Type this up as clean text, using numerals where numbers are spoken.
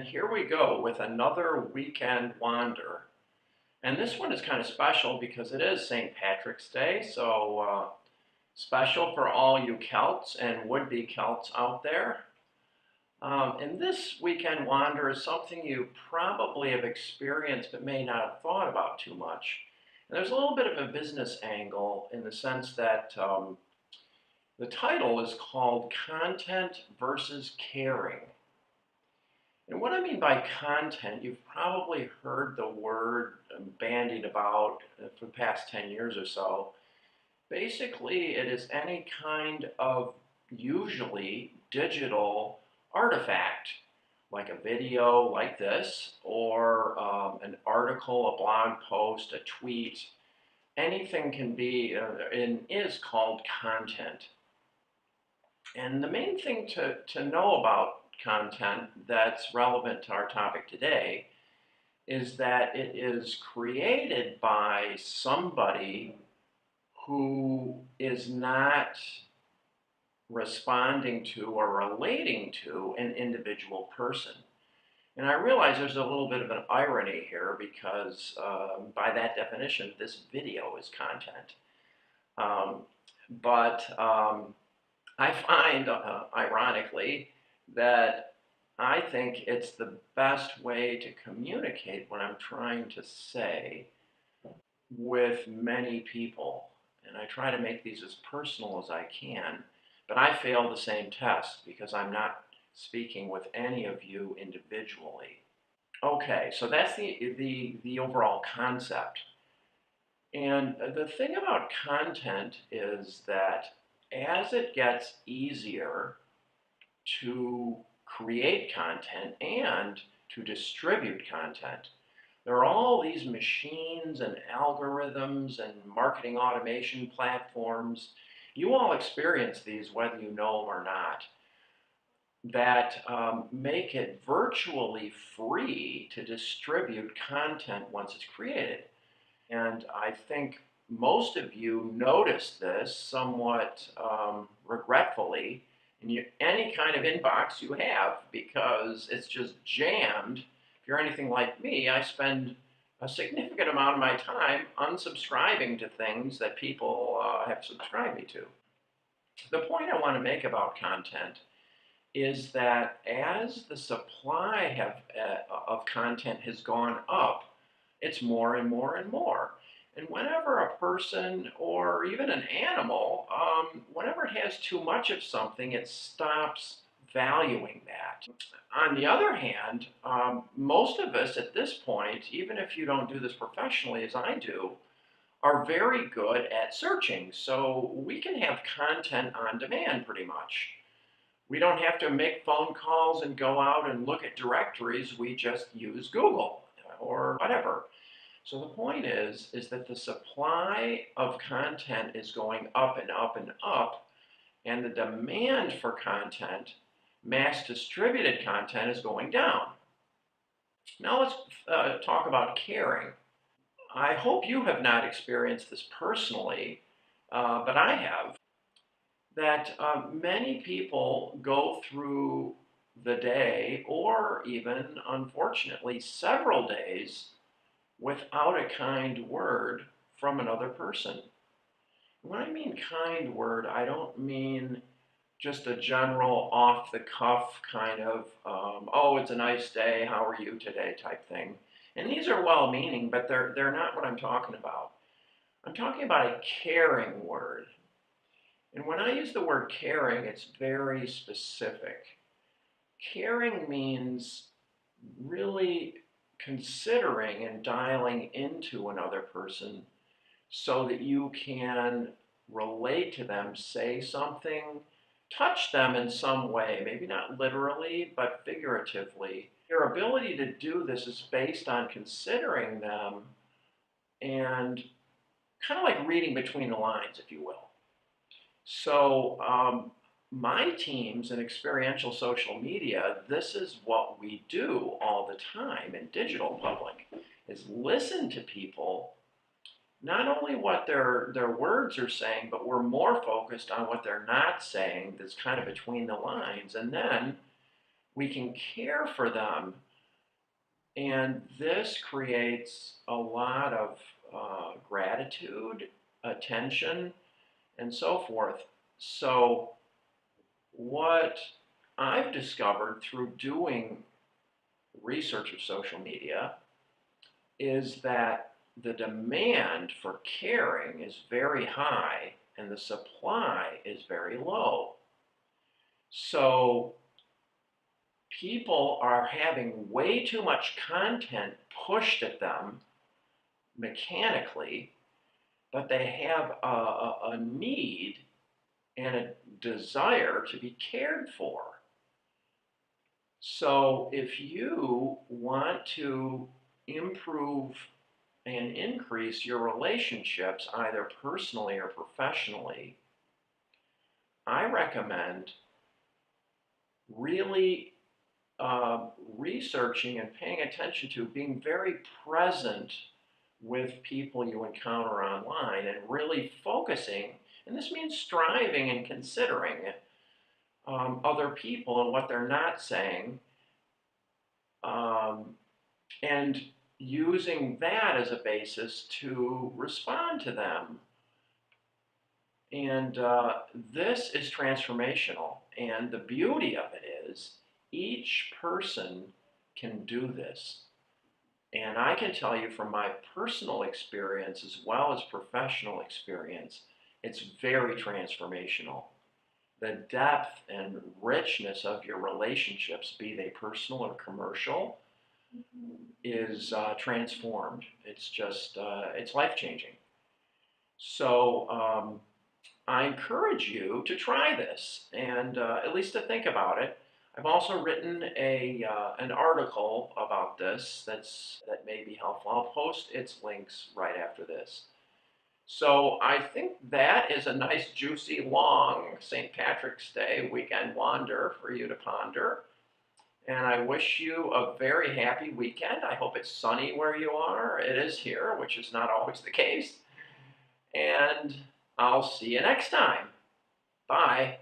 here we go with another weekend wander. And this one is kind of special because it is St. Patrick's Day, so special for all you Celts and would-be Celts out there. And this weekend wander is something you probably have experienced but may not have thought about too much. And there's a little bit of a business angle in the sense that the title is called Content versus Caring. And what I mean by content, you've probably heard the word bandied about for the past 10 years or so. Basically, it is any kind of usually digital artifact, like a video like this, or an article, a blog post, a tweet. Anything can be and is called content. And the main thing to know about content that's relevant to our topic today is that it is created by somebody who is not responding to or relating to an individual person. And I realize there's a little bit of an irony here because by that definition, this video is content. But I find, ironically, that I think it's the best way to communicate what I'm trying to say with many people. And I try to make these as personal as I can, but I fail the same test because I'm not speaking with any of you individually. Okay, so that's the overall concept. And the thing about content is that as it gets easier to create content and to distribute content, there are all these machines and algorithms and marketing automation platforms. You all experience these whether you know them or not, that make it virtually free to distribute content once it's created. And I think most of you notice this somewhat regretfully in any kind of inbox you have because it's just jammed. If you're anything like me, I spend a significant amount of my time unsubscribing to things that people have subscribed me to. The point I want to make about content is that as the supply of content has gone up, it's more and more and more. And whenever a person or even an animal, whenever it has too much of something, it stops valuing that. On the other hand, most of us at this point, even if you don't do this professionally as I do, are very good at searching. So we can have content on demand pretty much. We don't have to make phone calls and go out and look at directories. We just use Google or whatever. So the point is that the supply of content is going up and up and up, and the demand for content, mass distributed content, is going down. Now let's talk about caring. I hope you have not experienced this personally, but I have, that many people go through the day, or even, unfortunately, several days, without a kind word from another person. When I mean kind word, I don't mean just a general off-the-cuff kind of, oh, it's a nice day, how are you today type thing. And these are well-meaning, but they're not what I'm talking about. I'm talking about a caring word. And when I use the word caring, it's very specific. Caring means really considering and dialing into another person so that you can relate to them, say something, touch them in some way, maybe not literally, but figuratively. Your ability to do this is based on considering them and kind of like reading between the lines, if you will. So my teams in experiential social media, this is what we do all the time in digital public, is listen to people, not only what their words are saying, but we're more focused on what they're not saying that's kind of between the lines. And then we can care for them And this creates a lot of gratitude, attention, and so forth. So, what I've discovered through doing research of social media is that the demand for caring is very high and the supply is very low. So people are having way too much content pushed at them mechanically, but they have a need and a desire to be cared for. So if you want to improve and increase your relationships, either personally or professionally, I recommend really researching and paying attention to being very present with people you encounter online and really focusing, and this means striving and considering other people and what they're not saying, um, and using that as a basis to respond to them. And this is transformational. And the beauty of it is each person can do this. And I can tell you from my personal experience as well as professional experience, it's very transformational. The depth and richness of your relationships, be they personal or commercial, is transformed. It's just, it's life changing. So I encourage you to try this and at least to think about it. I've also written an article about this that may be helpful. I'll post its links right after this. So I think that is a nice, juicy, long St. Patrick's Day weekend wander for you to ponder. And I wish you a very happy weekend. I hope it's sunny where you are. It is here, which is not always the case. And I'll see you next time. Bye.